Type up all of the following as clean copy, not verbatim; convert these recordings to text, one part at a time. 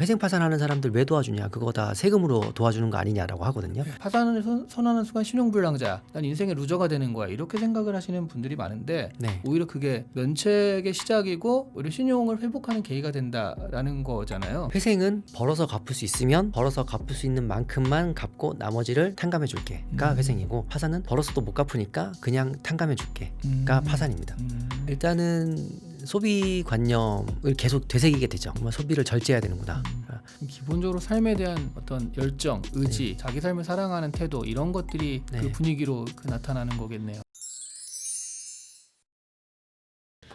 회생 파산하는 사람들 왜 도와주냐, 그거 다 세금으로 도와주는 거 아니냐라고 하거든요. 파산을 선언하는 순간 신용불량자, 난 인생의 루저가 되는 거야, 이렇게 생각을 하시는 분들이 많은데 네. 오히려 그게 면책의 시작이고 오히려 신용을 회복하는 계기가 된다라는 거잖아요. 회생은 벌어서 갚을 수 있으면 벌어서 갚을 수 있는 만큼만 갚고 나머지를 탕감해 줄게가 회생이고, 파산은 벌어서도 못 갚으니까 그냥 탕감해 줄게가 파산입니다. 일단은 소비 관념을 계속 되새기게 되죠. 정말 소비를 절제해야 되는구나. 기본적으로 삶에 대한 어떤 열정, 의지, 자기 삶을 사랑하는 태도, 이런 것들이 그 분위기로 나타나는 거겠네요.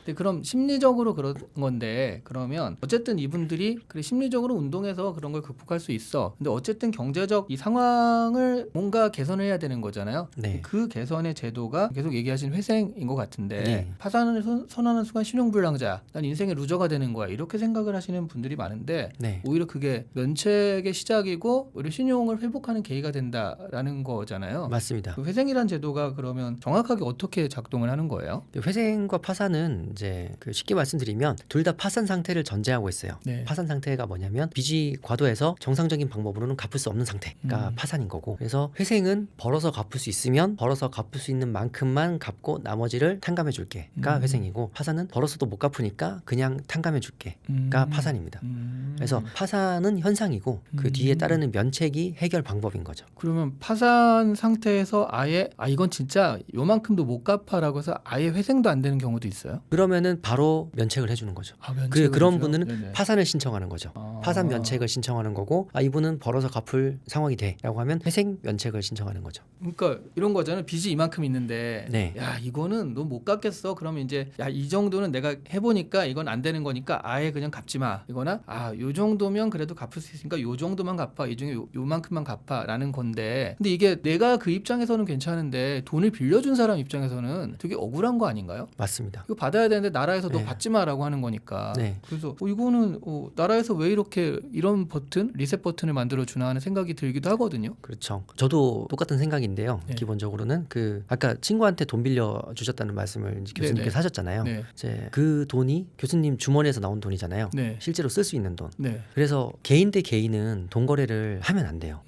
근데 그럼 심리적으로 그런 건데, 그러면 어쨌든 이분들이 그래 심리적으로 운동해서 그런 걸 극복할 수 있어. 근데 어쨌든 경제적 이 상황을 뭔가 개선을 해야 되는 거잖아요. 네. 그 개선의 제도가 계속 얘기하신 회생인 것 같은데, 네. 파산을 선언하는 순간 신용불량자, 난 인생의 루저가 되는 거야, 이렇게 생각을 하시는 분들이 많은데 네. 오히려 그게 면책의 시작이고 오히려 신용을 회복하는 계기가 된다라는 거잖아요. 맞습니다. 그 회생이란 제도가 그러면 정확하게 어떻게 작동을 하는 거예요? 회생과 파산은 이제 쉽게 말씀드리면 둘 다 파산 상태를 전제하고 있어요. 네. 파산 상태가 뭐냐면 빚이 과도해서 정상적인 방법으로는 갚을 수 없는 상태가 파산인 거고, 그래서 회생은 벌어서 갚을 수 있으면 벌어서 갚을 수 있는 만큼만 갚고 나머지를 탕감해 줄게가 회생이고, 파산은 벌어서도 못 갚으니까 그냥 탕감해 줄게가 파산입니다. 그래서 파산은 현상이고 그 뒤에 따르는 면책이 해결 방법인 거죠. 그러면 파산 상태에서 아예 이건 진짜 요만큼도 못 갚아라고 해서 아예 회생도 안 되는 경우도 있어요? 그러면은 바로 면책을 해주는 거죠. 면책을 그런 해줘요? 분은 네네. 파산을 신청하는 거죠. 파산 면책을 신청하는 거고, 이분은 벌어서 갚을 상황이 돼라고 하면 회생 면책을 신청하는 거죠. 그러니까 이런 거잖아요. 빚이 이만큼 있는데 네. 야 이거는 너 못 갚겠어. 그러면 이제 야 이 정도는 내가 해보니까 이건 안 되는 거니까 아예 그냥 갚지 마. 이거나 요 정도면 그래도 갚을 수 있으니까 요 정도만 갚아. 이 중에 요만큼만 갚아라는 건데, 근데 이게 내가 그 입장에서는 괜찮은데 돈을 빌려준 사람 입장에서는 되게 억울한 거 아닌가요? 맞습니다. 이거 받아야 되는데 나라에서 너 네. 받지 마라고 하는 거니까. 네. 그래서 이거는 나라에서 왜 이렇게 이런 버튼, 리셋 버튼을 만들어 주나 하는 생각이 들기도 하거든요. 그렇죠. 저도 똑같은 생각인데요. 네. 기본적으로는 아까 친구한테 돈 빌려 주셨다는 말씀을 이제 교수님께서 하셨잖아요. 네. 이제 그 돈이 교수님 주머니에서 나온 돈이잖아요. 네. 실제로 쓸 수 있는 돈. 네. 그래서 개인 대 개인은 돈 거래를 하면 안 돼요.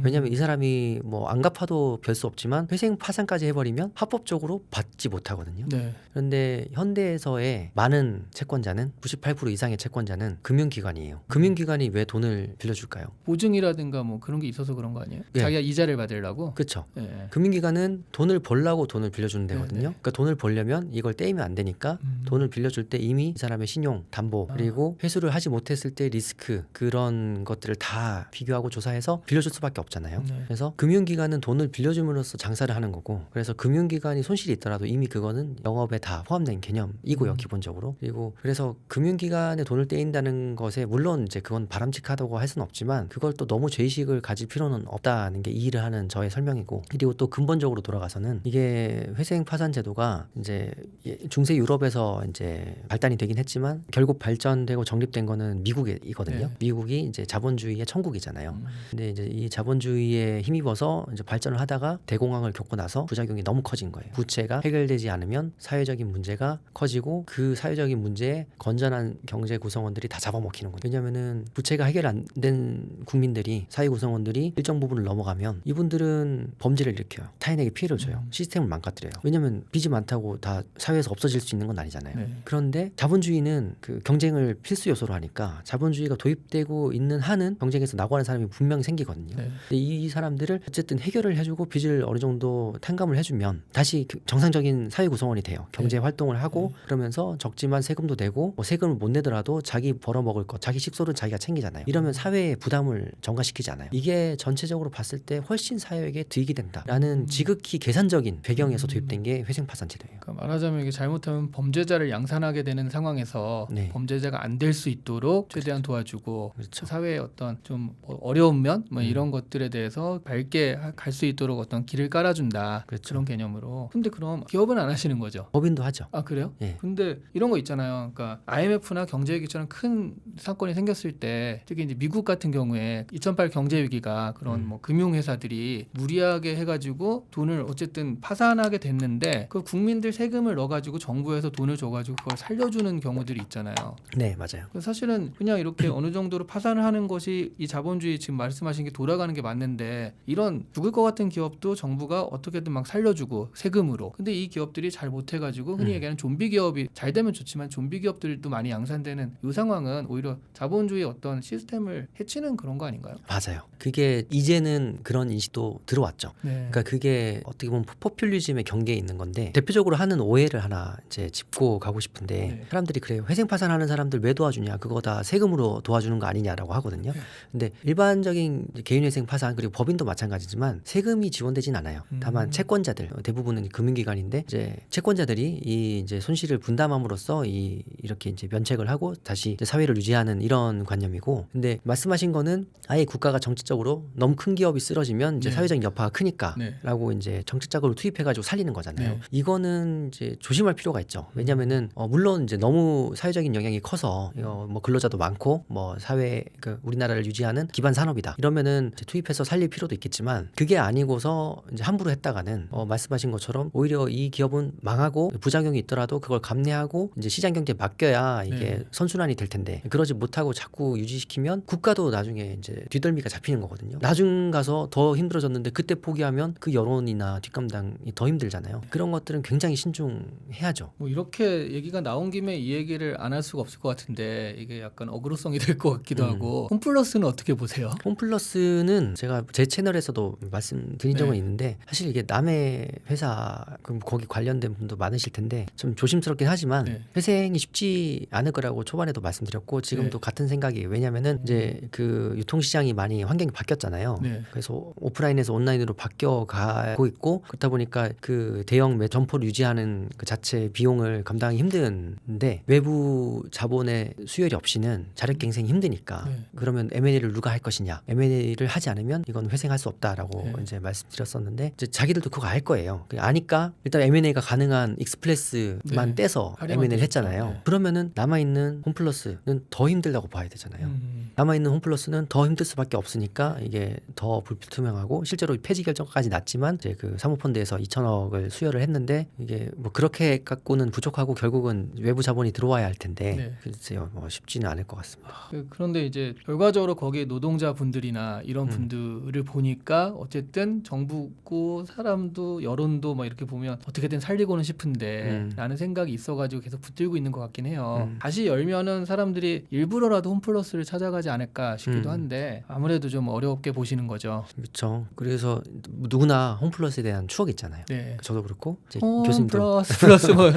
왜냐하면 이 사람이 뭐 안 갚아도 별 수 없지만 회생 파산까지 해버리면 합법적으로 받지 못하거든요. 네. 그런데 현대에서의 많은 채권자는 98% 이상의 채권자는 금융기관이에요. 금융기관이 왜 돈을 빌려줄까요? 보증이라든가 뭐 그런 게 있어서 그런 거 아니에요? 네. 자기가 이자를 받으려고? 그렇죠. 네. 금융기관은 돈을 벌라고 돈을 빌려주는 데거든요. 네. 그러니까 돈을 벌려면 이걸 떼이면 안 되니까 돈을 빌려줄 때 이미 이 사람의 신용, 담보, 그리고 회수를 하지 못했을 때 리스크, 그런 것들을 다 비교하고 조사해서 빌려줄 수밖에 없잖아요. 네. 그래서 금융기관은 돈을 빌려줌으로써 장사를 하는 거고, 그래서 금융기관이 손실이 있더라도 이미 그거는 영업에 다 포함된 개념이고요. 기본적으로. 그리고 그래서 금융기관에 돈을 떼인다는 것에 물론 이제 그건 바람직하다고 할 수는 없지만 그걸 또 너무 죄의식을 가질 필요는 없다는 게 이 일을 하는 저의 설명이고, 그리고 또 근본적으로 돌아가서는 이게 회생 파산 제도가 이제 중세 유럽에서 이제 발단이 되긴 했지만 결국 발전되고 정립된 거는 미국이거든요. 네. 미국이 이제 자본주의의 천국이잖아요. 근데 이제 이 자본주의에 힘입어서 이제 발전을 하다가 대공황을 겪고 나서 부작용이 너무 커진 거예요. 부채가 해결되지 않으면 사회적인 문제가 커지고 그 사회적인 문제에 건전한 경제 구성원들이 다 잡아먹히는 거예요. 왜냐면은 부채가 해결 안 된 국민들이, 사회 구성원들이 일정 부분을 넘어가면 이분들은 범죄를 일으켜요. 타인에게 피해를 줘요. 시스템을 망가뜨려요. 왜냐면 빚이 많다고 다 사회에서 없어질 수 있는 건 아니잖아요. 네. 그런데 자본주의는 그 경쟁을 필수 요소로 하니까 자본주의가 도입되고 있는 한은 경쟁에서 낙오하는 사람이 분명히 생기거든요. 네. 근데 이 사람들을 어쨌든 해결을 해주고 빚을 어느 정도 탕감을 해주면 다시 정상적인 사회 구성원이 돼요. 경제 활동을 하고 그러면서 적지만 세금도 내고, 뭐 세금을 못 내더라도 자기 벌어먹을 것, 자기 식소는 자기가 챙기잖아요. 이러면 사회의 부담을 전가시키지 않아요. 이게 전체적으로 봤을 때 훨씬 사회에게 득이 된다라는 지극히 계산적인 배경에서 도입된 게 회생파산 제도예요. 그러니까 말하자면 이게 잘못하면 범죄자를 양산하게 되는 상황에서 네. 범죄자가 안 될 수 있도록 최대한 도와주고, 그렇죠. 사회의 어떤 좀 어려운 면 뭐 이런 것들에 대해서 밝게 갈 수 있도록 어떤 길을 깔아준다. 그렇죠. 그런 개념으로. 근데 그럼 기업은 안 하시는 거죠? 법인도 하죠. 아 그래요? 예. 예. 근데 이런 거 있잖아요. 그러니까 IMF나 경제위기처럼 큰 사건이 생겼을 때 특히 이제 미국 같은 경우에 2008 경제위기가 그런 뭐 금융회사들이 무리하게 해가지고 돈을 어쨌든 파산하게 됐는데 그 국민들 세금을 넣어가지고 정부에서 돈을 줘가지고 그걸 살려주는 경우들이 있잖아요. 네, 맞아요. 그래서 사실은 그냥 이렇게 어느 정도로 파산을 하는 것이 이 자본주의 지금 말씀하신 게 돌아가는 게 맞는데 이런 죽을 것 같은 기업도 정부가 어떻게든 막 살려주고 세금으로. 근데 이 기업들이 잘 못해가지고 흔히 얘기하는 좀비 기업이 잘 되면 좋지만 좀비 기업들도 많이 양산되는 이 상황은 오히려 자본주의 어떤 시스템을 해치는 그런 거 아닌가요? 맞아요. 그게 이제는 그런 인식도 들어왔죠. 네. 그러니까 그게 어떻게 보면 포퓰리즘의 경계에 있는 건데 대표적으로 하는 오해를 하나 이제 짚고 가고 싶은데 네. 사람들이 그래요. 회생 파산하는 사람들 왜 도와주냐? 그거 다 세금으로 도와주는 거 아니냐라고 하거든요. 네. 근데 일반적인 개인회생 파산 그리고 법인도 마찬가지지만 세금이 지원되진 않아요. 다만 채권자들 대부분은 금융기관인데 이제 채권자들이 이 이제 손실을 분담함으로써 이렇게 이제 면책을 하고 다시 이제 사회를 유지하는 이런 관념이고, 근데 말씀하신 거는 아예 국가가 정책적으로 너무 큰 기업이 쓰러지면 이제 네. 사회적인 여파가 크니까라고 이제 정책적으로 투입해가지고 살리는 거잖아요. 네. 이거는 이제 조심할 필요가 있죠. 왜냐면은 물론 이제 너무 사회적인 영향이 커서 뭐 근로자도 많고 뭐 사회 우리나라를 유지하는 기반 산업이다 이러면은 이제 투입해서 살릴 필요도 있겠지만 그게 아니고서 이제 함부로 했다가는 말씀하신 것처럼 오히려 이 기업은 망하고 부작용이 있더라도 그걸 감내하고 이제 시장 경제에 맡겨야 이게 네. 선순환이 될 텐데 그러지 못하고 자꾸 유지시키면 국가도 나중에 이제 뒷덜미가 잡히는 거거든요. 나중 가서 더 힘들어졌는데 그때 포기하면 그 여론이나 뒷감당이 더 힘들잖아요. 그런 것들은 굉장히 신중해야죠. 뭐 이렇게 얘기가 나온 김에 이 얘기를 안 할 수가 없을 것 같은데 이게 약간 어그로성이 될 것 같기도 하고 홈플러스는 어떻게 보세요? 홈플러스는 제가 제 채널에서도 말씀드린 적은 네. 있는데 사실 이게 남의 회사 그럼 거기 관련된 분도 많으실 텐데 좀 조심스럽긴 하지만 네. 회생이 쉽지 않을 거라고 초반에도 말씀드렸고 지금도 네. 같은 생각이에요. 왜냐면은 이제 그 유통시장이 많이 환경이 바뀌었잖아요. 네. 그래서 오프라인에서 온라인으로 바뀌어가고 있고 그렇다 보니까 그 대형 점포를 유지하는 그 자체 비용을 감당하기 힘든데 외부 자본의 수혈이 없이는 자력갱생이 힘드니까 네. 그러면 M&A를 누가 할 것이냐, M&A를 하지 않으면 이건 회생할 수 없다라고 네. 이제 말씀드렸었는데 이제 자기들도 그거 알 거예요. 아니까 일단 M&A가 가능한 익스플레스만 네. 떼서 할인만 M&A를 되니까. 했잖아요. 네. 그러면은 남아있는 홈플러스는 더 힘들다고 봐야 되잖아요. 남아있는 홈플러스는 더 힘들 수밖에 없으니까 이게 더 불투명하고 실제로 폐지 결정까지 났지만 이제 그 사모펀드에서 2천억을 수혈을 했는데 이게 뭐 그렇게 갖고는 부족하고 결국은 외부 자본이 들어와야 할 텐데 네. 글쎄요 뭐 쉽지는 않을 것 같습니다. 그런데 이제 결과적으로 거기에 노동자분들이나 이런 분들을 보니까 어쨌든 정부고 사람도 여론도 막 이렇게 보면 어떻게든 살리고는 싶은데 라는 생각이 있어가지고 계속 붙들고 있는 것 같긴 해요. 다시 열면은 사람들이 일부러라도 홈플러스를 찾아가지 않을까 싶기도 한데 아무래도 좀 어렵게 보시는 거죠. 그렇죠. 그래서 누구나 홈플러스에 대한 추억이 있잖아요. 네. 저도 그렇고 제 교수님도 홈플러스 뭐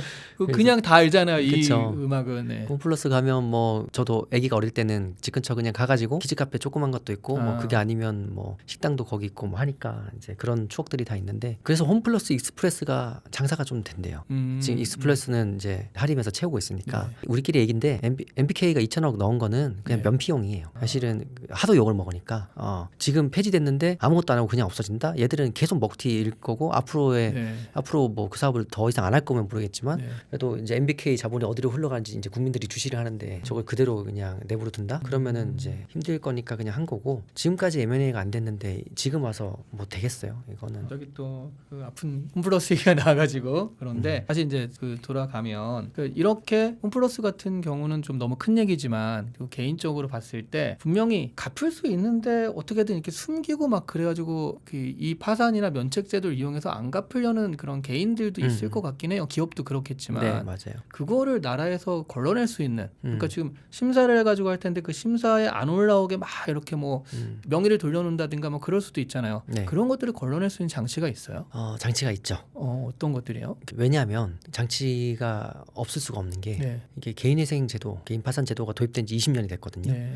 그냥 다 알잖아요. 이 그쵸. 음악은. 네. 홈플러스 가면 뭐 저도 아기가 어릴 때는 집 근처 그냥 가가지고 키즈카페 조그만 것도 있고 뭐 그게 아니면 뭐 식당도 거기 있고 뭐 하니까 이제 그런 추억들이 다 있는데 그래서 홈플러스 익스프레스가 장사가 좀 된대요. 지금 익스프레스는 이제 할인해서 채우고 있으니까 우리끼리 얘기인데 MBK가 2천억 넣은 거는 그냥 네. 면피용이에요. 사실은 하도 욕을 먹으니까 지금 폐지됐는데 아무것도 안 하고 그냥 없어진다. 얘들은 계속 먹튀일 거고 앞으로 뭐 그 사업을 더 이상 안 할 거면 모르겠지만 네. 그래도 이제 MBK 자본이 어디로 흘러가는지 이제 국민들이 주시를 하는데 저걸 그대로 그냥 내버려 둔다? 그러면은 이제 힘들 거니까 그냥 한 거고 지금까지 M&A가 안 됐는데 지금 와서 뭐 되겠어요? 이거는. 갑자기 또 그 아픈 홈플러스 얘기가 나와가지고 그런데 사실 이제 그 돌아가면 이렇게 홈플러스 같은 경우는 좀 너무 큰 얘기지만 개인적으로 봤을 때 분명히 갚을 수 있는데 어떻게든 이렇게 숨기고 막 그래가지고 이 파산이나 면책제도를 이용해서 안 갚으려는 그런 개인들도 있을 것 같긴 해요. 기업도 그렇겠지만. 네, 맞아요. 그거를 나라에서 걸러낼 수 있는 그러니까 지금 심사를 해가지고 할 텐데 그 심사에 안 올라오게 막 이렇게 뭐 명의를 돌려놓는다든가 뭐 그럴 수도 있잖아요. 네. 그런 것들을 걸러낼 수 있는 장치가 있어요? 장치가 있죠. 어떤 것들이요? 왜냐하면 장치가 없을 수가 없는 게 네. 이게 개인회생 제도, 개인 파산 제도가 도입된 지 20년이 됐거든요. 네.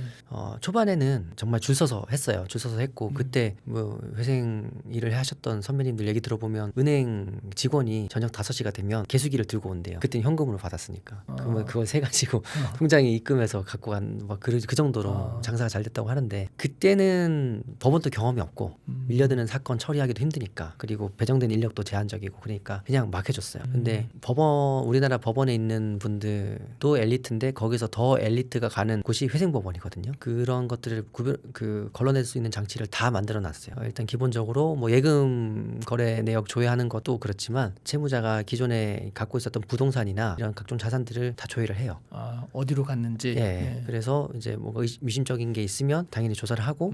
초반에는 정말 줄 서서 했어요. 줄 서서 했고 그때 뭐 회생 일을 하셨던 선배님들 얘기 들어보면 은행 직원이 저녁 5시가 되면 개수기를 들고 온대요. 그때는 현금으로 받았으니까. 그러면 그걸 세 가지고 통장에 입금해서 갖고 간 막 그 정도로 장사가 잘 됐다고 하는데 그때는 법원도 경험이 없고 밀려드는 사건 처리하기도 힘드니까 그리고 배정된 인력도 제한적이고 그러니까 그냥 막 해줬어요. 근데 법원 우리나라 법원에 있는 분들도 엘리트인데 거기서 더 엘리트가 가는 곳이 회생법원이거든요. 그런 것들을 걸러낼 수 있는 장치를 다 만들어놨어요. 일단 기본적으로 뭐 예금 거래 내역 조회하는 것도 그렇지만 채무자가 기존에 갖고 있었던 부동산이나 이런 각종 자산들을 다 조회를 해요. 어디로 갔는지. 예. 그래서 이제 뭔가 미심적인 게 있으면 당연히 조사를 하고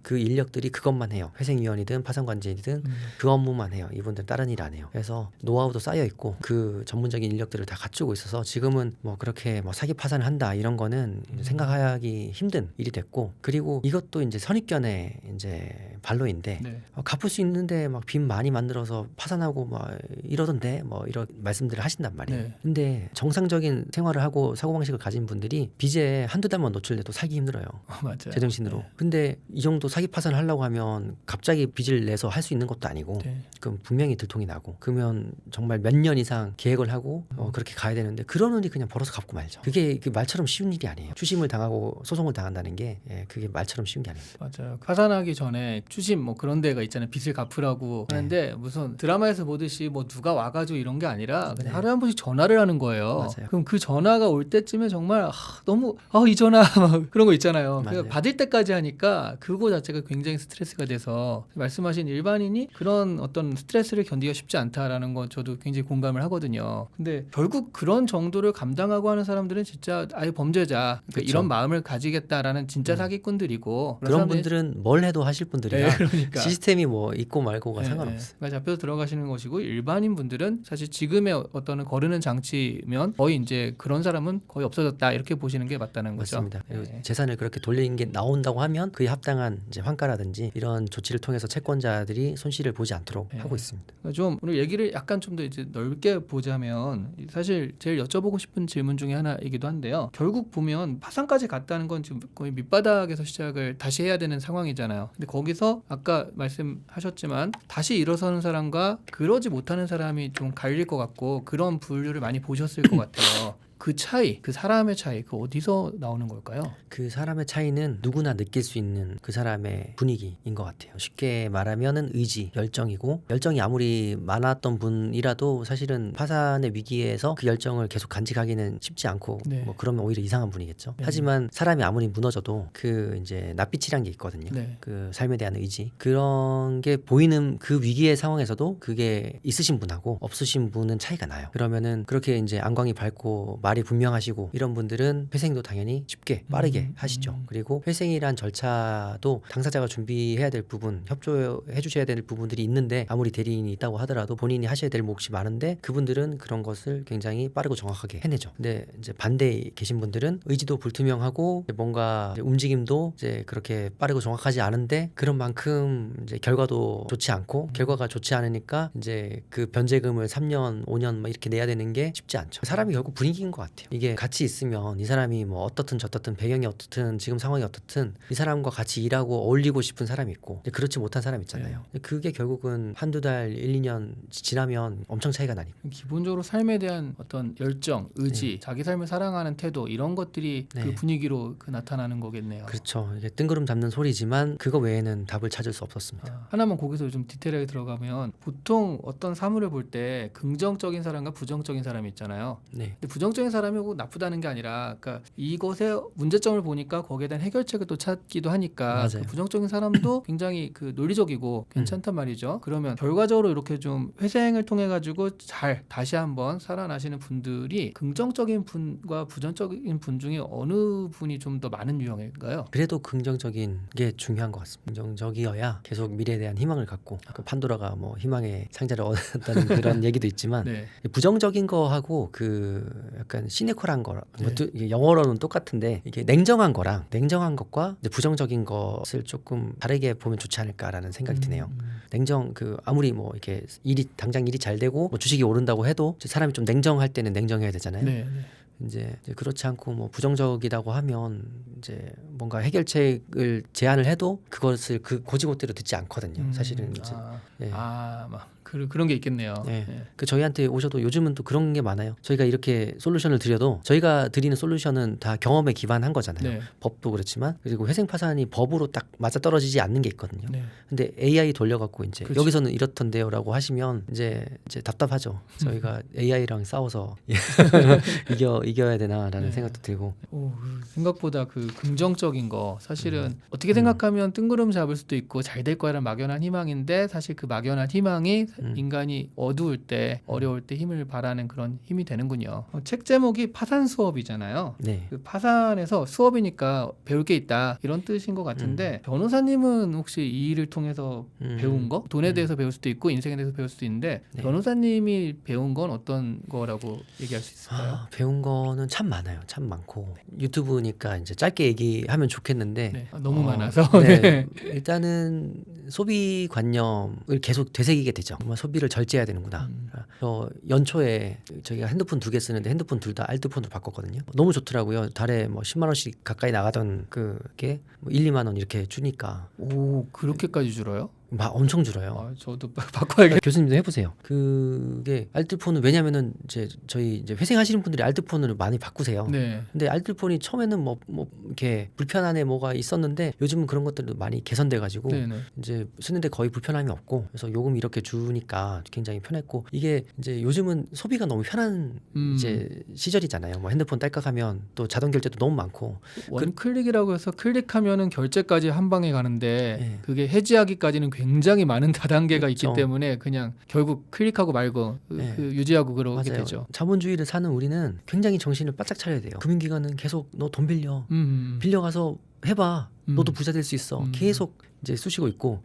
그 인력들이 그것만 해요. 회생위원이든 파산관제이든 그 업무만 해요. 이분들은 다른 일 안 해요. 그래서 노하우도 쌓여 있고 그 전문적인 인력들을 다 갖추고 있어서 지금은 뭐 그렇게 뭐 사기 파산을 한다 이런 거는 생각하기 힘든 일이 됐고, 그리고 이것도 이제 선입견의 이제 반로인데 네. 갚을 수 있는데 막 빚 많이 만들어서 파산하고 막 이러던데 뭐 이런 말씀들을 하신단 말이에요. 네. 근데 정상적인 생활을 하고 사고방식을 가진 분들이 빚에 한두 달만 노출돼도 살기 힘들어요. 맞아요. 제정신으로. 네. 근데 이 정도 사기 파산을 하려고 하면 갑자기 빚을 내서 할 수 있는 것도 아니고 네. 그럼 분명히 들통이 나고, 그러면 정말 몇 년 이상 계획을 하고 그렇게 가야 되는데 그러느니 그냥 벌어서 갚고 말죠. 그게 말처럼 쉬운 일이 아니에요. 추심을 당하고 소송을 당한다는 게 그게 말처럼 쉬운 게 아닙니다. 맞아요. 파산하기 전에 추심 뭐 그런 데가 있잖아요. 빚을 갚으라고 하는데 무슨 드라마에서 보듯이 뭐 누가 와가지고 이런 게 아니라 그냥 하루에 한 번씩 전화를 하는 거예요. 맞아요. 그럼 그 전화가 올 때쯤에 정말 너무 이 전화 막 그런 거 있잖아요. 맞아요. 받을 때까지 하니까 그거 자체가 굉장히 스트레스가 돼서 말씀하신 일반인이 그런 어떤 스트레스를 견디기가 쉽지 않다라는 건 저도 굉장히 공감을 하거든요. 근데 결국 그런 정도를 감당하고 하는 사람들은 진짜 아예 범죄자, 그러니까 그쵸. 이런 마음을 가지겠다라는 진짜 사기꾼들이고 그런 사람들이- 분들은 뭘 해도 하실 분들이라 네, 그러니까. 시스템이 뭐 있고 말고가 네, 상관없어요. 그러니까 잡혀서 들어가시는 것이고, 일반인 분들은 사실 지금의 어떤 거르는 장치면 거의 이제 그런 사람은 거의 없어졌다 이렇게 보시는 게 맞다는 거죠. 맞습니다. 그리고 네. 재산을 그렇게 돌리는 게 나온다고 하면 그에 합당한 이제 환가라든지 이런 조치를 통해서 채권자들이 손실을 보지 않도록 네. 하고 있습니다. 그러니까 좀 오늘 얘기를 약간 좀 더 이제 넓게 보자면 사실 제일 여쭤보고 싶은 질문 중에 하나이기도 한데요. 결국 보면 파산까지 갔다는 건 지금 거의 밑바닥에서 시작을 다시 해야 되는 상황이잖아요. 근데 거기서 아까 말씀하셨지만 다시 일어서는 사람과 그러지 못하는 사람이 좀 갈릴 것 같고 그런 분류를 많이 보셨을 것 같아요. 그 차이, 그 사람의 차이, 그 어디서 나오는 걸까요? 그 사람의 차이는 누구나 느낄 수 있는 그 사람의 분위기인 것 같아요. 쉽게 말하면은 의지, 열정이고, 열정이 아무리 많았던 분이라도 사실은 파산의 위기에서 그 열정을 계속 간직하기는 쉽지 않고 네. 뭐 그러면 오히려 이상한 분이겠죠. 네. 하지만 사람이 아무리 무너져도 그 이제 낯빛이란 게 있거든요. 네. 그 삶에 대한 의지, 그런 게 보이는 그 위기의 상황에서도 그게 있으신 분하고 없으신 분은 차이가 나요. 그러면은 그렇게 이제 안광이 밝고 말이 분명하시고 이런 분들은 회생도 당연히 쉽게 빠르게 하시죠. 그리고 회생이란 절차도 당사자가 준비해야 될 부분, 협조해 주셔야 될 부분들이 있는데 아무리 대리인이 있다고 하더라도 본인이 하셔야 될 몫이 많은데 그분들은 그런 것을 굉장히 빠르고 정확하게 해내죠. 근데 이제 반대에 계신 분들은 의지도 불투명하고 뭔가 움직임도 이제 그렇게 빠르고 정확하지 않은데 그런 만큼 이제 결과도 좋지 않고, 결과가 좋지 않으니까 이제 그 변제금을 3년, 5년 막 이렇게 내야 되는 게 쉽지 않죠. 사람이 결국 분위기인 것 같아요. 이게 같이 있으면 이 사람이 뭐 어떻든 저떻든 배경이 어떻든 지금 상황이 어떻든 이 사람과 같이 일하고 어울리고 싶은 사람이 있고 그렇지 못한 사람 있잖아요. 그게 결국은 한두 달, 1, 2년 지나면 엄청 차이가 나니까. 기본적으로 삶에 대한 어떤 열정, 의지, 자기 삶을 사랑하는 태도 이런 것들이 그 네. 분위기로 나타나는 거겠네요. 그렇죠. 이게 뜬구름 잡는 소리지만 그거 외에는 답을 찾을 수 없었습니다. 하나만 거기서 좀 디테일하게 들어가면 보통 어떤 사물을 볼 때 긍정적인 사람과 부정적인 사람이 있잖아요. 네. 근데 부정적인 사람이 꼭 나쁘다는 게 아니라, 그러니까 이것의 문제점을 보니까 거기에 대한 해결책을 또 찾기도 하니까 맞아요. 그 부정적인 사람도 굉장히 그 논리적이고 괜찮단 말이죠. 그러면 결과적으로 이렇게 좀 회생을 통해 가지고 잘 다시 한번 살아나시는 분들이 긍정적인 분과 부정적인 분 중에 어느 분이 좀 더 많은 유형일까요? 그래도 긍정적인 게 중요한 것 같습니다. 긍정적이어야 계속 미래에 대한 희망을 갖고, 그 판도라가 뭐 희망의 상자를 얻었다는 그런 얘기도 있지만 네. 부정적인 거하고 그 약간 시니컬한 거, 네. 이게 영어로는 똑같은데 이게 냉정한 거랑 냉정한 것과 이제 부정적인 것을 조금 다르게 보면 좋지 않을까라는 생각이 드네요. 냉정, 그 아무리 뭐 이렇게 당장 일이 잘 되고 뭐 주식이 오른다고 해도 사람이 좀 냉정할 때는 냉정해야 되잖아요. 네. 이제 그렇지 않고 뭐 부정적이라고 하면 이제 뭔가 해결책을 제안을 해도 그것을 그 고지고대로 듣지 않거든요. 사실은 이제 예. 막 그런 게 있겠네요. 네. 네. 그 저희한테 오셔도 요즘은 또 그런 게 많아요. 저희가 이렇게 솔루션을 드려도 저희가 드리는 솔루션은 다 경험에 기반한 거잖아요. 네. 법도 그렇지만 그리고 회생 파산이 법으로 딱 맞아 떨어지지 않는 게 있거든요. 네. 근데 AI 돌려갖고 이제 그렇죠. 여기서는 이렇던데요라고 하시면 이제 답답하죠. 저희가 AI랑 싸워서 이겨야 되나라는 네. 생각도 들고. 오, 생각보다 그 긍정적인 거 사실은 어떻게 생각하면 뜬구름 잡을 수도 있고 잘 될 거라는 막연한 희망인데 사실 그 막연한 희망이 인간이 어두울 때 어려울 때 힘을 발하는 그런 힘이 되는군요. 책 제목이 파산 수업이잖아요. 네. 그 파산에서 수업이니까 배울 게 있다 이런 뜻인 것 같은데 변호사님은 혹시 이 일을 통해서 배운 거? 돈에 대해서 배울 수도 있고 인생에 대해서 배울 수도 있는데 네. 변호사님이 배운 건 어떤 거라고 얘기할 수 있을까요? 배운 거는 참 많아요. 참 많고 유튜브니까 이제 짧게 얘기하면 좋겠는데 네. 너무 많아서 네. 네. 일단은 소비 관념을 계속 되새기게 되죠. 정말 소비를 절제해야 되는구나. 저 연초에 저희가 핸드폰 2개 쓰는데 핸드폰 둘 다 알트폰으로 바꿨거든요. 너무 좋더라고요. 달에 뭐 10만 원씩 가까이 나가던 그게 뭐 1, 2만 원 이렇게 주니까 오 그렇게까지 줄어요? 막 엄청 줄어요. 아, 저도 바꿔야겠. 교수님도 해보세요. 그게 알뜰폰은 왜냐면은 이제 저희 이제 회생하시는 분들이 알뜰폰을 많이 바꾸세요. 네. 근데 알뜰폰이 처음에는 뭐 이렇게 불편한 뭐가 있었는데 요즘은 그런 것들도 많이 개선돼가지고 네네. 이제 쓰는데 거의 불편함이 없고 그래서 요금 이렇게 주니까 굉장히 편했고 이게 이제 요즘은 소비가 너무 편한 이제 시절이잖아요. 뭐 핸드폰 딸깍하면 또 자동 결제도 너무 많고 원클릭이라고 해서 클릭하면은 결제까지 한 방에 가는데 네. 그게 해지하기까지는 굉장히 많은 다단계가 그렇죠. 있기 때문에 그냥 결국 클릭하고 말고 네. 그 유지하고 그러게 맞아요. 되죠. 자본주의를 사는 우리는 굉장히 정신을 바짝 차려야 돼요. 금융기관은 계속 너 돈 빌려 빌려가서 해봐. 너도 부자 될 수 있어. 계속 이제 쑤시고 있고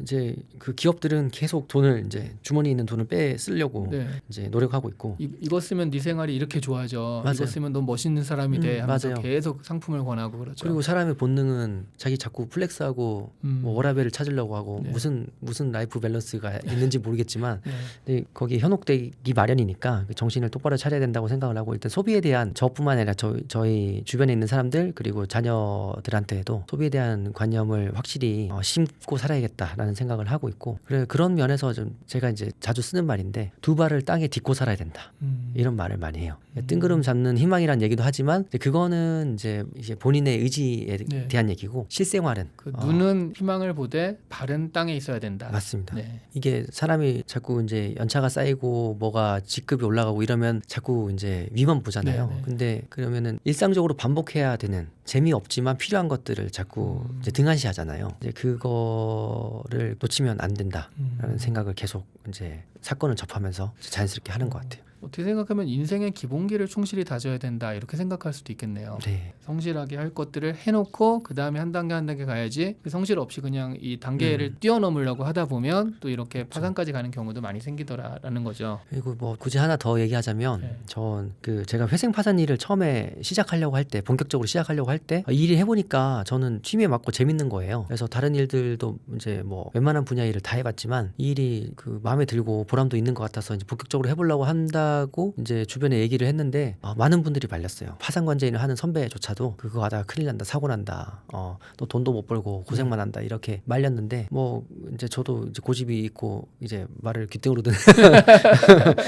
이제 그 기업들은 계속 돈을 이제 주머니에 있는 돈을 빼 쓰려고 네. 이제 노력하고 있고 이거 쓰면 네 생활이 이렇게 좋아져. 맞아요. 이거 쓰면 너 멋있는 사람이 돼 하면서 맞아요. 계속 상품을 권하고 그러죠. 그리고 사람의 본능은 자기 자꾸 플렉스하고 뭐 워라밸을 찾으려고 하고 네. 무슨 라이프 밸런스가 있는지 모르겠지만 네. 근데 거기 현혹되기 마련이니까 그 정신을 똑바로 차려야 된다고 생각을 하고 일단 소비에 대한 저뿐만 아니라 저희 주변에 있는 사람들 그리고 자녀들한테도 소비에 대한 관념을 확실히 심고 살아야겠다라는 생각을 하고 있고 그런 면에서 좀 제가 이제 자주 쓰는 말인데 두 발을 땅에 딛고 살아야 된다 이런 말을 많이 해요. 뜬구름 잡는 희망이란 얘기도 하지만 그거는 이제 본인의 의지에 네. 대한 얘기고 실생활은 그 눈은 희망을 보되 발은 땅에 있어야 된다. 맞습니다. 네. 이게 사람이 자꾸 이제 연차가 쌓이고 뭐가 직급이 올라가고 이러면 자꾸 이제 위만 보잖아요. 네, 네. 근데 그러면은 일상적으로 반복해야 되는 재미없지만 필요한 것들을 자꾸 이제 등한시하잖아요. 이제 그거를 놓치면 안 된다라는 생각을 계속 이제 사건을 접하면서 자연스럽게 하는 것 같아요. 어떻게 생각하면 인생의 기본기를 충실히 다져야 된다 이렇게 생각할 수도 있겠네요. 네. 성실하게 할 것들을 해놓고 그 다음에 한 단계 가야지 그 성실 없이 그냥 이 단계를 뛰어넘으려고 하다 보면 또 이렇게 파산까지 가는 경우도 많이 생기더라라는 거죠. 그리고 뭐 굳이 하나 더 얘기하자면 네. 전 그 제가 회생 파산 일을 처음에 시작하려고 할 때 본격적으로 시작하려고 할 때 이 일을 해보니까 저는 취미에 맞고 재밌는 거예요. 그래서 다른 일들도 이제 뭐 웬만한 분야 일을 다 해봤지만 이 일이 그 마음에 들고 보람도 있는 것 같아서 이제 본격적으로 해보려고 한다고 이제 주변에 얘기를 했는데 많은 분들이 말렸어요. 파산관제인을 하는 선배조차도 그거 하다가 큰일 난다, 사고 난다, 너 돈도 못 벌고 고생만 한다 이렇게 말렸는데 뭐 이제 저도 이제 고집이 있고 이제 말을 귀등으로 듣는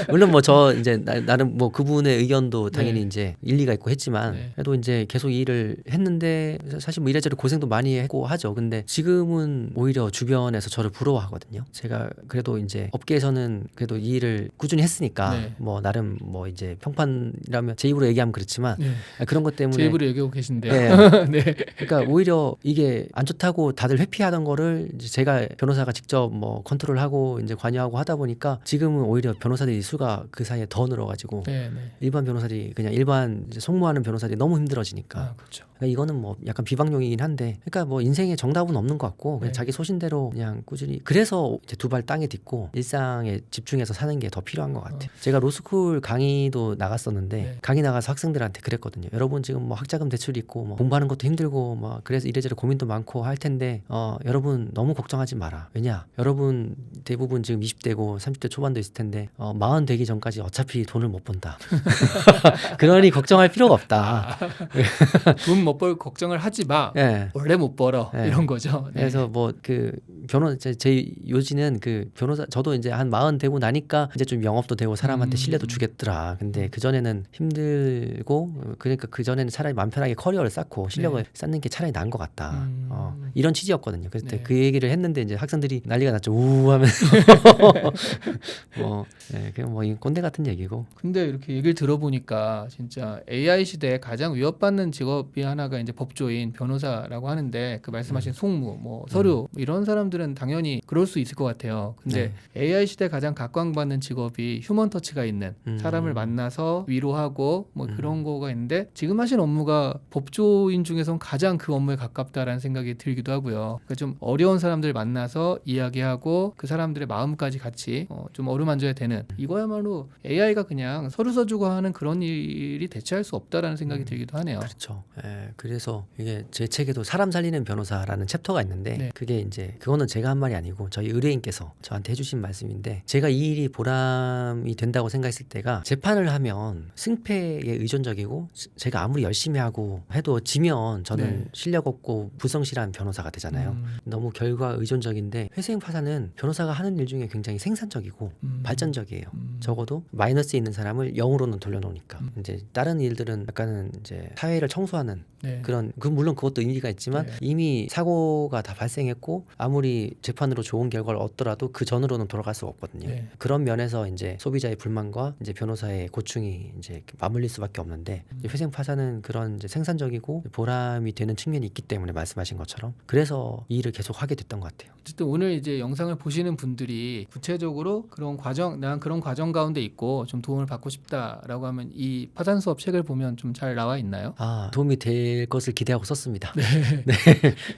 물론 뭐 저 이제 나름 뭐 그분의 의견도 당연히 네. 이제 일리가 있고 했지만 네. 그래도 이제 계속 이 일을 했는데 사실 뭐 이래저래 고생도 많이 했고 하죠. 근데 지금은 오히려 주변에서 저를 부러워하거든요. 제가 그래도 이제 업계에서는 그래도 이 일을 꾸준히 했으니까 네. 뭐 나름 뭐 이제 평판이라면 제 입으로 얘기하면 그렇지만 네. 그런 것 때문에 제 입으로 얘기하고 계신데요. 네. 네. 그러니까 오히려 이게 안 좋다고 다들 회피하던 거를 이제 제가 변호사가 직접 뭐 컨트롤하고 이제 관여하고 하다 보니까 지금은 오히려 변호사들이 수가 그 사이에 더 늘어가지고 네, 네. 일반 변호사들이 그냥 일반 이제 속무하는 변호사들이 너무 힘들어지니까 그렇죠. 그러니까 이거는 뭐 약간 비방용이긴 한데 그러니까 뭐 인생에 정답은 없는 것 같고 그냥 네. 자기 소신대로 그냥 꾸준히 그래서 이제 두 발 땅에 딛고 일상에 집중해서 사는 게 더 필요한 것 같아요. 제가 로스쿨 강의도 나갔었는데 네. 강의 나가서 학생들한테 그랬거든요. 여러분 지금 뭐 학자금 대출이 있고 뭐 공부하는 것도 힘들고 뭐 그래서 이래저래 고민도 많고 할 텐데 여러분 너무 걱정하지 마라. 왜냐 여러분 대부분 지금 20대고 30대 초반도 있을 텐데 40 되기 전까지 어차피 돈을 못 번다. 그러니 걱정할 필요가 없다. 돈 못 벌 걱정을 하지 마. 예. 원래 못 벌어. 네. 이런 거죠. 네. 그래서 뭐 그 변호사 제 요지는 그 변호사 저도 이제 한 40 되고 나니까 이제 좀 영업도 되고 사람한테 신뢰도 주겠더라. 근데 그 전에는 힘들고 그러니까 그 전에는 차라리 마음 편하게 커리어를 쌓고 실력을 네. 쌓는 게 차라리 나은 것 같다. 이런 취지였거든요. 그래서 네. 그 얘기를 했는데 이제 학생들이 난리가 났죠. 우하면서 그냥 뭐 이 꼰대 같은 얘기고. 근데 이렇게 얘기를 들어보니까 진짜 AI 시대에 가장 위협받는 직업이 하나가 이제 법조인, 변호사라고 하는데 그 말씀하신 송무, 뭐 서류 이런 사람들은 당연히 그럴 수 있을 것 같아요. 근데 AI 시대 가장 각광받는 직업이 휴먼 터치가 있는 사람을 만나서 위로하고 뭐 그런 거가 있는데 지금 하신 업무가 법조인 중에선 가장 그 업무에 가깝다라는 생각이 들기도 하고요. 그러니까 좀 어려운 사람들 만나서 이야기하고 그 사람들의 마음까지 같이 좀 어루만져야 되는 이거야말로 AI가 그냥 서류 써주고 하는 그런 일이 대체할 수 없다라는 생각이 들기도 하네요. 그렇죠. 그래서 이게 제 책에도 사람 살리는 변호사라는 챕터가 있는데 네. 그게 이제 그거는 제가 한 말이 아니고 저희 의뢰인께서 저한테 해주신 말씀인데 제가 이 일이 보람이 된다고 생각했을 때가 재판을 하면 승패에 의존적이고 제가 아무리 열심히 하고 해도 지면 저는 네. 실력 없고 불성실한 변호사가 되잖아요. 너무 결과 의존적인데 회생 파산은 변호사가 하는 일 중에 굉장히 생산적이고 발전적이에요. 적어도 마이너스에 있는 사람을 0으로는 돌려놓으니까 이제 다른 일들은 약간은 이제 사회를 청소하는 네. 그런 물론 그것도 의미가 있지만 네. 이미 사고가 다 발생했고 아무리 재판으로 좋은 결과를 얻더라도 그 전으로는 돌아갈 수가 없거든요. 네. 그런 면에서 이제 소비자의 불만과 이제 변호사의 고충이 이제 맞물릴 수밖에 없는데 이제 회생 파산은 그런 이제 생산적이고 보람이 되는 측면이 있기 때문에 말씀하신 것처럼 그래서 이 일을 계속 하게 됐던 것 같아요. 어쨌든 오늘 이제 영상을 보시는 분들이 구체적으로 그런 과정, 난 그런 과정 가운데 있고 좀 도움을 받고 싶다라고 하면 이 파산 수업 책을 보면 좀 잘 나와 있나요? 도움이 될 것을 기대하고 썼습니다. 네.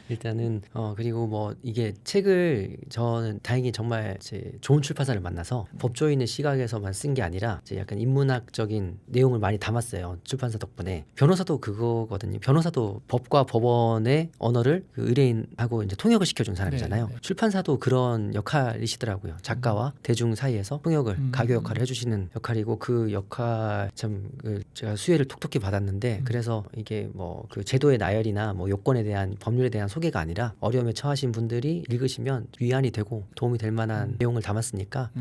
일단은 그리고 뭐 이게 책을 저는 다행히 정말 이제 좋은 출판사를 만나서 법조인의 시각에서만 쓴 게 아니라 이제 약간 인문학적인 내용을 많이 담았어요. 출판사 덕분에. 변호사도 그거거든요. 변호사도 법과 법원의 언어를 그 의뢰인하고 이제 통역을 시켜준 사람이잖아요. 네. 출판사도 그런 역할이시더라고요. 작가와 대중 사이에서 통역을 가교 역할을 해주시는 역할이고 그 역할 참 제가 수혜를 톡톡히 받았는데 그래서 이게 뭐 그 제도의 나열이나 뭐 요건에 대한 법률에 대한 소개가 아니라 어려움에 처하신 분들이 읽으시면 위안이 되고 도움이 될 만한 내용을 담았으니까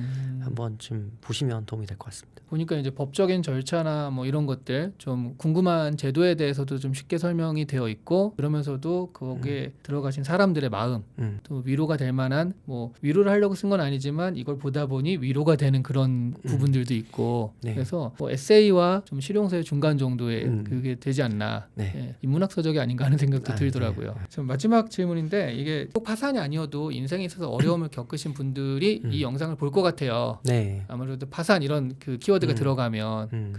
한번 좀 보시면 도움이 될 것 같습니다. 보니까 이제 법적인 절차나 뭐 이런 것들 좀 궁금한 제도에 대해서도 좀 쉽게 설명이 되어 있고 그러면서도 거기에 들어가신 사람들의 마음 또 위로가 될 만한 뭐 위로를 하려고 쓴 건 아니지만 이걸 보다 보니 위로가 되는 그런 부분들도 있고 네. 그래서 뭐 에세이와 좀 실용서의 중간 정도의 그게 되지 않나 네. 인문학 서적이 아닌가 하는 생각도 들더라고요. 좀 마지막 질문인데 이게 꼭 파산이 아니어도 인생에 있어서 어려움을 겪으신 분들이 이 영상을 볼 것 같아요. 네. 아무래도 파산 이런 그 키워드가 들어가면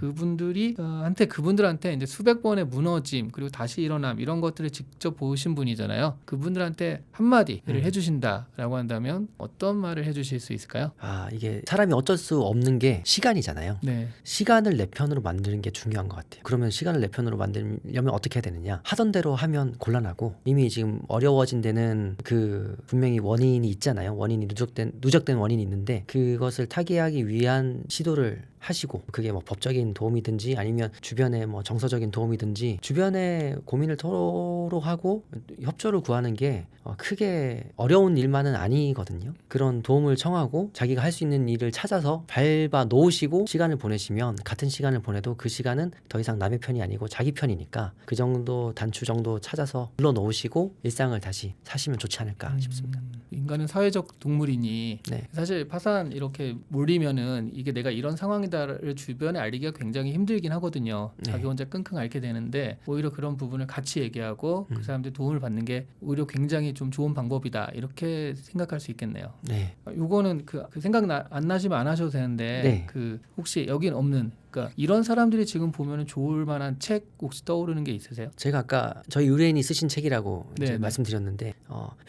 그분들한테 이제 수백 번의 무너짐 그리고 다시 일어남 이런 것들을 직접 보신 분이잖아요. 그분들한테 한마디를 해주신다라고 한다면 어떤 말을 해주실 수 있을까요? 이게 사람이 어쩔 수 없는 게 시간이잖아요. 네. 시간을 내 편으로 만드는 게 중요한 것 같아요. 그러면 시간을 내 편으로 만들려면 어떻게 해야 되느냐? 하던 대로 하면 곤란하고 이미 지금 어려워진 데는 그 분명히 원인이 있잖아요. 원인이 누적된 원인이 있는데 그것을 타개하기 위한 시도를 하시고 그게 뭐 법적인 도움이든지 아니면 주변의 뭐 정서적인 도움이든지 주변의 고민을 토로하고 협조를 구하는 게 크게 어려운 일만은 아니거든요. 그런 도움을 청하고 자기가 할 수 있는 일을 찾아서 밟아 놓으시고 시간을 보내시면 같은 시간을 보내도 그 시간은 더 이상 남의 편이 아니고 자기 편이니까 그 정도 단추 정도 찾아서 눌러 놓으시고 일상을 다시 사시면 좋지 않을까 싶습니다. 인간은 사회적 동물이니 네. 사실 파산 이렇게 몰리면은 이게 내가 이런 상황이다를 주변에 알리기가 굉장히 힘들긴 하거든요. 네. 자기 혼자 끙끙 앓게 되는데 오히려 그런 부분을 같이 얘기하고 그 사람들 도움을 받는 게 오히려 굉장히 좀 좋은 방법이다 이렇게 생각할 수 있겠네요. 네. 요거는 그 생각 안 나시면 안 하셔도 되는데 네. 그 혹시 여긴 없는 그러니까 이런 사람들이 지금 보면은 좋을 만한 책 혹시 떠오르는 게 있으세요? 제가 아까 저희 의뢰인이 쓰신 책이라고 이제 네. 말씀드렸는데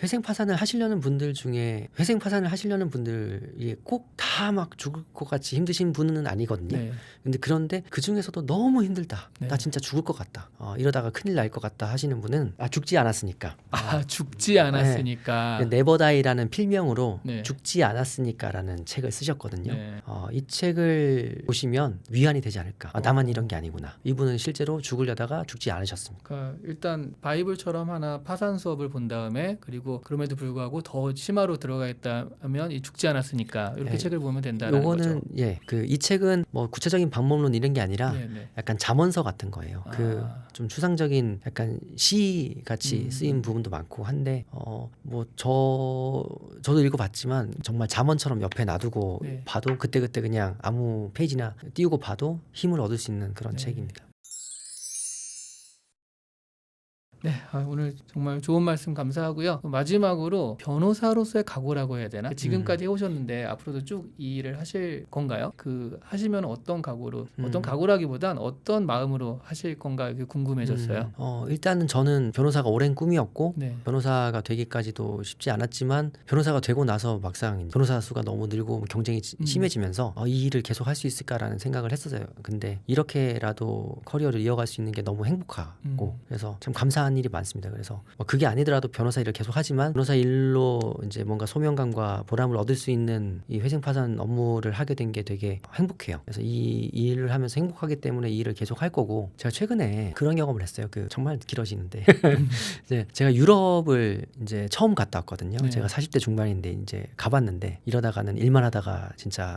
회생 파산을 하시려는 분들 중에 회생 파산을 하시려는 분들이 꼭 다 막 죽을 것 같이 힘드신 분은 아니거든요. 네. 근데 그런데 그 중에서도 너무 힘들다. 네. 나 진짜 죽을 것 같다. 이러다가 큰일 날 것 같다 하시는 분은 죽지 않았으니까. 죽지 않았으니까. 네버다이라는 필명으로 네. 죽지 않았으니까라는 책을 쓰셨거든요. 네. 이 책을 보시면 위안 위안이 되지 않을까. 아, 나만 이런 게 아니구나. 이분은 실제로 죽으려다가 죽지 않으셨습니다. 그러니까 일단 바이블처럼 하나 파산 수업을 본 다음에 그리고 그럼에도 불구하고 더 심화로 들어가 있다면 이 죽지 않았으니까 이렇게 네. 책을 보면 된다는 요거는 거죠. 그 이 책은 뭐 구체적인 방법론 이런 게 아니라 네네. 약간 잠언서 같은 거예요. 그 좀 추상적인 약간 시 같이 쓰인 부분도 많고 한데 뭐 저도 읽어봤지만 정말 잠언처럼 옆에 놔두고 네. 봐도 그때그때 그냥 아무 페이지나 띄우고 봐도 힘을 얻을 수 있는 그런 네. 책입니다. 네, 오늘 정말 좋은 말씀 감사하고요. 마지막으로 변호사로서의 각오라고 해야 되나? 지금까지 해오셨는데 앞으로도 쭉 이 일을 하실 건가요? 하시면 어떤 각오로, 어떤 각오라기보단 어떤 마음으로 하실 건가 그게 궁금해졌어요. 일단은 저는 변호사가 오랜 꿈이었고 네. 변호사가 되기까지도 쉽지 않았지만 변호사가 되고 나서 막상 변호사 수가 너무 늘고 경쟁이 심해지면서 이 일을 계속 할 수 있을까라는 생각을 했었어요. 근데 이렇게라도 커리어를 이어갈 수 있는 게 너무 행복하고 그래서 참 감사한 일이 많습니다. 그래서 그게 아니더라도 변호사 일을 계속 하지만 변호사 일로 이제 뭔가 소명감과 보람을 얻을 수 있는 이 회생파산 업무를 하게 된 게 되게 행복해요. 그래서 이 일을 하면서 행복하기 때문에 이 일을 계속 할 거고 제가 최근에 그런 경험을 했어요. 정말 길어지는데 이제 제가 유럽을 이제 처음 갔다 왔거든요. 네. 제가 40대 중반인데 이제 가봤는데 이러다가는 일만 하다가 진짜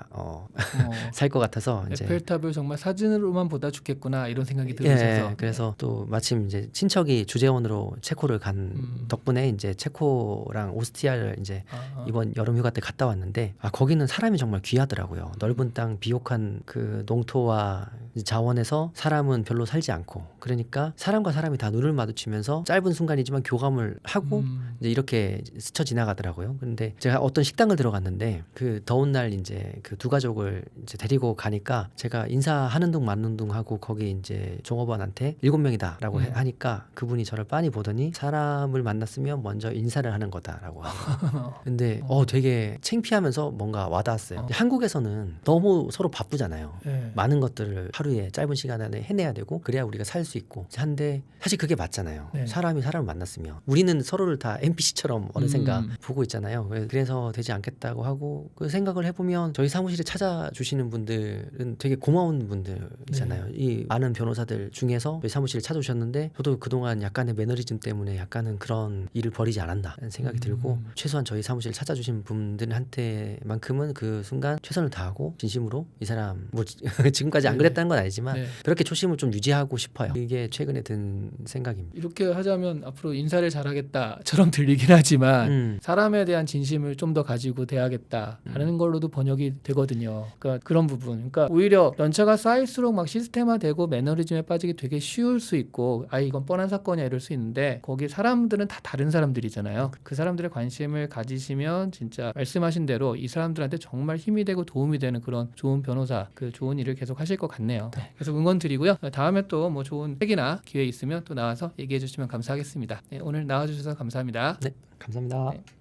살 것 같아서 이제 에펠탑을 정말 사진으로만 보다 죽겠구나 이런 생각이 들으셔서 그래서 또 마침 이제 친척이 주재원으로 체코를 간 덕분에 이제 체코랑 오스트리아를 이제 이번 여름 휴가 때 갔다 왔는데 거기는 사람이 정말 귀하더라고요. 넓은 땅 비옥한 그 농토와 자원에서 사람은 별로 살지 않고 그러니까 사람과 사람이 다 눈을 마주치면서 짧은 순간이지만 교감을 하고 이제 이렇게 스쳐 지나가더라고요. 근데 제가 어떤 식당을 들어갔는데 그 더운 날 이제 그 두 가족을 이제 데리고 가니까 제가 인사하는 둥 마는 둥 하고 거기 이제 종업원한테 7명이다라고 하니까 그분이 저를 빤히 보더니 사람을 만났으면 먼저 인사를 하는 거다라고 하더라고요. 근데 되게 창피하면서 뭔가 와닿았어요. 한국에서는 너무 서로 바쁘잖아요. 네. 많은 것들을 하루에 짧은 시간 안에 해내야 되고 그래야 우리가 살 수 있고 한데 사실 그게 맞잖아요. 네. 사람이 사람을 만났으면 우리는 서로를 다 NPC처럼 어느샌가 보고 있잖아요. 그래서 되지 않겠다고 하고 그 생각을 해보면 저희 사무실에 찾아주시는 분들은 되게 고마운 분들이잖아요. 이 많은 변호사들 중에서 저희 사무실에 찾아오셨는데 저도 그동안 약간의 매너리즘 때문에 약간은 그런 일을 벌이지 않았나라는 생각이 들고 최소한 저희 사무실 찾아주신 분들한테만큼은 그 순간 최선을 다하고 진심으로 이 사람 뭐 지금까지 안 그랬다는 건 아니지만 그렇게 초심을 좀 유지하고 싶어요. 이게 최근에 든 생각입니다. 이렇게 하자면 앞으로 인사를 잘하겠다처럼 들리긴 하지만 사람에 대한 진심을 좀 더 가지고 대하겠다라는 걸로도 번역이 되거든요. 그러니까 그런 부분. 그러니까 오히려 연차가 쌓일수록 막 시스템화되고 매너리즘에 빠지기 되게 쉬울 수 있고 이건 뻔한 사건이야 이럴 수 있는데 거기 사람들은 다 다른 사람들이잖아요. 그 사람들의 관심을 가지시면 진짜 말씀하신 대로 이 사람들한테 정말 힘이 되고 도움이 되는 그런 좋은 변호사, 그 좋은 일을 계속 하실 것 같네요. 그래서 응원 드리고요. 다음에 또 뭐 좋은 책이나 기회 있으면 또 나와서 얘기해 주시면 감사하겠습니다. 오늘 나와주셔서 감사합니다. 네, 감사합니다. 네.